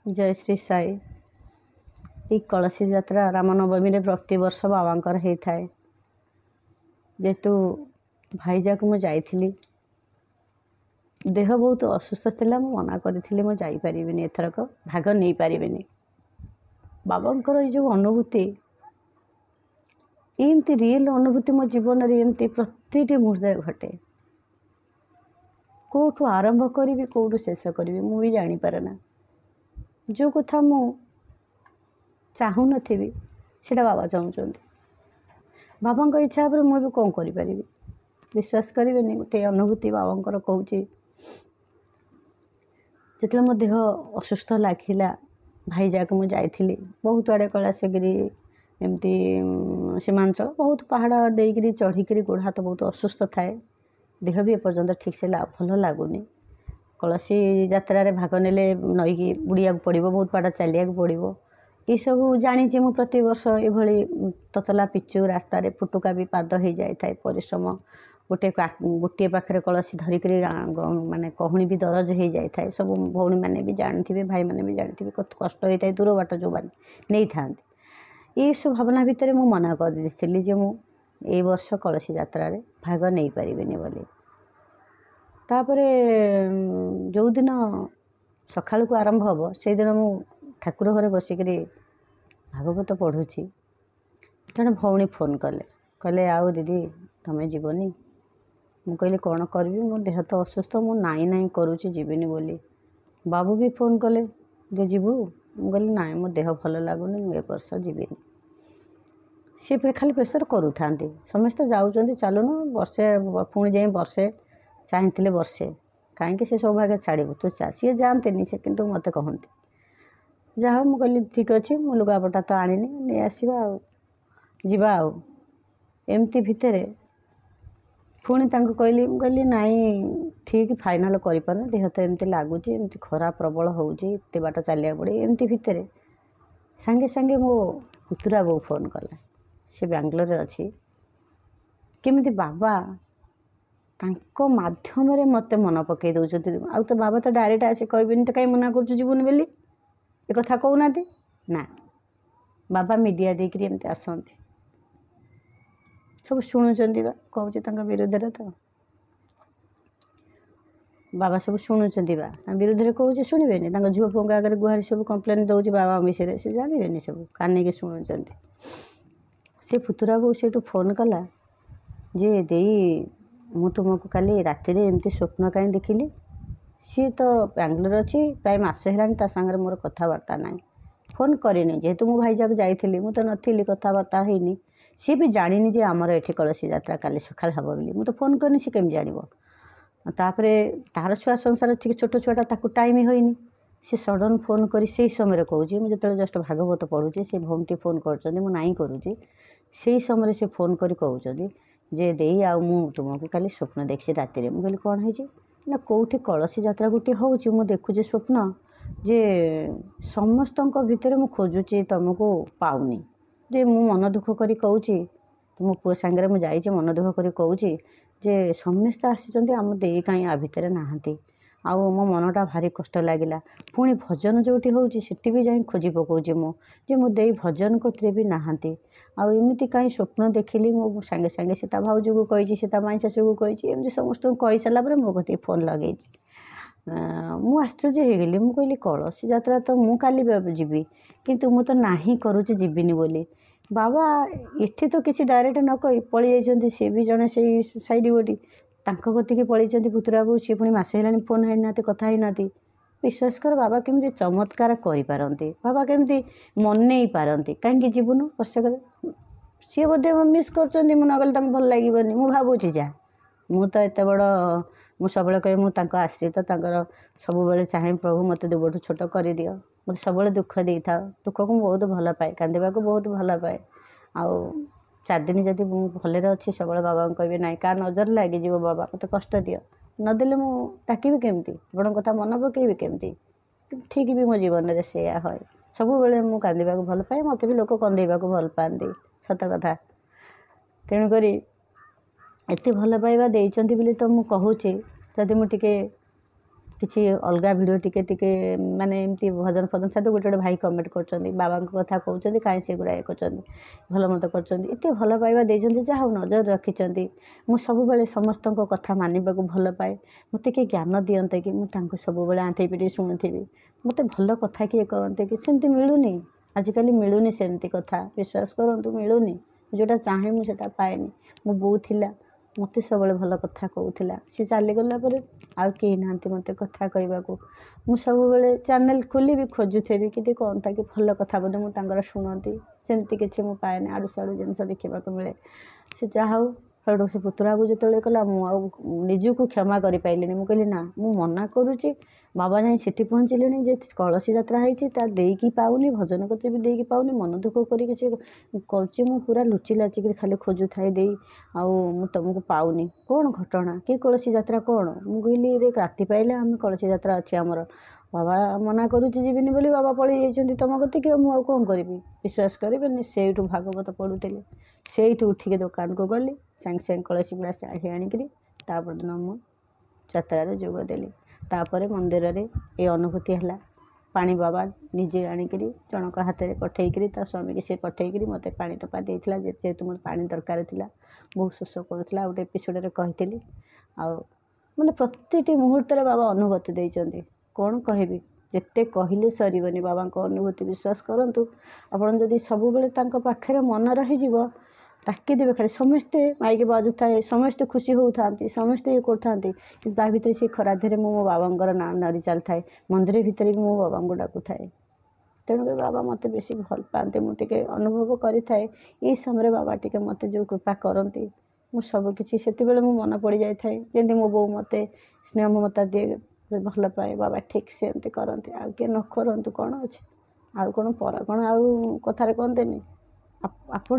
जय श्री साई। ये कलसी यात्रा रामनवमी रे प्रति वर्ष बाबांकर होता है। जेतु भाईजा को मुझे देह बहुत असुस्थ था, मु मना करी मुझे एथरक भाग नहीं पारिनी। बाबांकर ये जो अनुभूति एमती रियल अनुभूति मो जीवन एमती प्रति मुहूर्त घटे। कौटू आरंभ करी कौटू शेष करी मु भी जानीपारे ना। जो कथा मु चाहू नथिबी सेटा बाबा चाहते। बाबा इच्छा पर मुझे कौन करी विश्वास करें गोटे अनुभूति बाबा कहूँ। जिते मो देह असुस्थ लगिला भाईजाक मुझे बहुत आड़े कैलाशगिरी एमती सीमांचल बहुत पहाड़ देकर चढ़ी गोड़ हाथ बहुत असुस्थ थाए। देह भी एपर्यंत ठीक से भल लगुनि। कलसी यात्रा रे भाग नेले नईकी बुड़िया पड़ो, बहुत बाटा चलिया पड़ो। ये सब जानी मु प्रति वर्ष ये ततला पिचु रास्ता रे फुटुका भी पाद हो जाए परिश्रम। गोटे पाखे कलसी धरिक माने कहूणी भी दरज हो जाए। सब भौणी मैंने भी जानी, भाई मैंने भी जानी कष्ट होता है दूर बाट जो नहीं था। ये सब भावना भितर मु मना कर दी जे मु ए वर्ष कलसी यात्रा रे भाग नहीं पारिबेनी बोली। तापरे जो दिन सकाळ को आरंभ हम से दिन मु ठाकुर घरे बसिक भागवत पढ़ुची। जड़े भौणी फोन कले कहले आओ दीदी तमें जीवनी। मु कहली कौन करी मो देह तो असुस्थ मु नाई नाई करुची जीविनी बोली। बाबू भी फोन कले जे जीवु। मु कहली नाई मो देह भल लगुनि मु ए वर्ष जीविनी। सी खाली प्रेसर करूँ समस्ते जाऊँ चलुन वर्षे पुणी जाए वर्षे चाहते वर्षे कहीं से सौभाग्य छाड़ू तू चा सी जाते से किंतु मत कहते जहाँ मु कहली ठीक अच्छे मु लुगापटा तो आनी नहीं आसवा जीवा एमती भितर पुणी कहली नाई ठीक फाइनाल कर देह तो एमती लगुच एमती खरा प्रबल होते बाट चलिया पड़े। एमती भितर सांगे सांगे मो पुतुरा बो फोन कला। से बेंगलोर अच्छी केमिति बाबा तांको माध्यम रे मते मन पकई दउछथि। आ तो बाबा तो डायरेक्ट आसे कहबेनी तो कहीं मना करछु जीवन बेली ए कथा कहूना ना। बाबा मीडिया देकर एमती आसती सब शुणुचंदी बा कहूँ तांका विरोध रे। तो बाबा सब शुणुचंदी बा विरोध रे कहूँ शुणबेनी। झुआ पुओं आगे गुहारी सब कंप्लेन दउछि बाबा विषय से जानिबेनी सब कान के शुणुचंदी। से पुतुरा बो से फोन कला जे देई मु तुमको काली राति एमती स्वप्न कहीं देखिली। सी तो बेंगलोर अच्छी प्राय मसे है सागर मोर कथबार्ता ना फोन करनी जेहेतु मु भाईजाक जाइली मुझे नी कथबार्ता होनी। सी भी जानी जे आमर ये कलसी यात्रा काली सकाल हम बोली मुझे फोन करनी सी केमी जान। तापर तार छुआ संसार छोट छुआटा ताकू टाइम होनी सी सडन फोन कर से समय कहूँ मुझे जस्ट भागवत पढ़ुची से भौंटी फोन कर नाई करुँची से समय से फोन कर कहते जे देई आ मु तुमको काली स्वप्न देखी राति रे। मुझे कौन है ना कौटी कलसी यात्रा गोटे होची मु देखुचे स्वप्न जे समस्त भितर मु खोजुची तुमको पाऊनी। जे मु मन दुख करी कहूँ तुम पुओ सांगे मु जाइए मन दुख करी कहूँ जे समस्ते आसी आम देई कहीं आ भितर नहांती। आउ मो मनटा भारी कष्ट लगिला। पुणी भजन जोटी होची सेठी भी जाई खोजी पकाउची मु जे मो देई भजन कोथरे भी नहांती। आउ एमिति कहीं स्वप्न देखिली मो सांगे सांगे सीता भाउज को कही सीता माई शाशु को कही एमती समस्त कही सारा पर मो कति फोन लगे। मु आश्चर्य हो गली। मु कहली कलसी यात्रा तो मु काली जीवी किंतु मु तो नाही करुची जीविनी बोली। बाबा इठी तो किसी डायरेक्ट न कही पलि जाइछन्ती। सी भी जने से साइड गोटी तांको गति के पलि पुतुरा बो सी पुणी मसे हेलानी फोन है ना कथा ही ना। विश्वास कर बाबा केमती चमत्कार करिपारंती। बाबा केमती मन नहीं पारंती कहीं जीवन वर्षक सी बोधे मिस कर नगले भल लगे मु भावुची जा मु तो एत बड़ मु सब कहे मुझे आश्रित सब चाहे प्रभु मत दुबठू छोट कर दियो मत सब दुख दे था। दुख को बहुत भल पाए कांदा को बहुत भल पाए। आउ 4 दिन जदि भले अच्छी सब बाबा कहे ना क्या नजर लगे बाबा मत कष्ट दियो नदेले मु डाकिबी केमती आपण कथा मन पकेबी केमती। ठीक भी मो जीवन में से है सब बेले मु कांदा भल पाए मत भी लोक कंदेवा भल पाती सत कथा। तेणुक एत भल पाइबा देइचंती बोली तो मु कहूची जदि मु टिके किसी अलग वीडियो टिके टिके माने एमती भजन फजन साथ गोटे गोटे भाई कमेंट कर बाबा कथा कहते कहीं से गुड़ा कर भल मत करते भल पाइबा देते जहाँ नजर रखिंट मु सब समस्त कथा मानवा भल पाए मत किए ज्ञान दियंते कि मुझे सब आंठी पिटी शुणुथी मत भल कथा किए कहते कि सेमती मिलूनी आजिकल मिलूनी सेमती कथा विश्वास करूँ मिलूनी जोटा चाहे मुझे पाएनि मो बो थिला मत सब भल कथा कहूला सी चलीगला आउ कहीं ना मत कथा कहवा को सब चैनल खोली भी खोजुथेबी कि कौन था कि भल कथा बोधे मुझे शुणती सेमती किसी मुझे पाएनि आड़ू साड़ू जिन देखा मिले से जहाँ हूँ से पुतुरा बो जो कला मुझको क्षमा कर पारे मुझे ना मु मना करुच्ची बाबा जाए सीठी पहुँचले जे कलसी यात्रा होती पाऊनी भजन कते भी देकी पाऊनी मन दुख करके पूरा लुचि लाचिक खाली खोजु थाए दे आउ तुमको पाऊनी कौन घटना कि कलसी यात्रा कौन मुझे रे राति पाइले आम कलसी यात्रा अच्छी आमर बाबा मना करुच्ची जीविनी बोली बाबा पलि जाइछन्ति तुम कतिक मु कौन करी विश्वास करें से भागवत पढ़ुली से उठिके दुकान को गली सांगे सांगे कलसी गुड़ा शाढ़ी आणिकी तापरदिन मु यात्रा जोगदेली तापर मंदिर रे ये अनुभूति है पानी बाबा निजे आणिकी जनक हाथ में पठेकरी स्वामी की सी पठेकरी मत पानी टपा देता जेहेतु मत पानी दरकार था बहुत शोष करूला गोटे एपिसोड कहली माने प्रति मुहूर्त बाबा अनुभूति देते कौन कहबी जिते कहले सरबनी बाबा अनुभूति विश्वास करूँ आपड़ जदि सब पाखे मन रही डाकिदेवे खाली समस्ते माइक बाजू थाए समस्ते खुशी होता समस्ते ये करते कि भितर से खराधे मो बाबा ना नरी चली थाए मंदिर भितर भी मो बाबा को डाकू थाए तेणुक बाबा मत बेसी भल पाते मुझे अनुभव करें ये समय बाबा टे मत जो कृपा करती मु सबकि से मन पड़ जाए जमी मो बो मत स्नेह ममता दिए भल पाए बाबा ठीक से एमती करते आउ किए न करूँ कौन अच्छे आउ कौन पर कौन आउ कथार कहते आप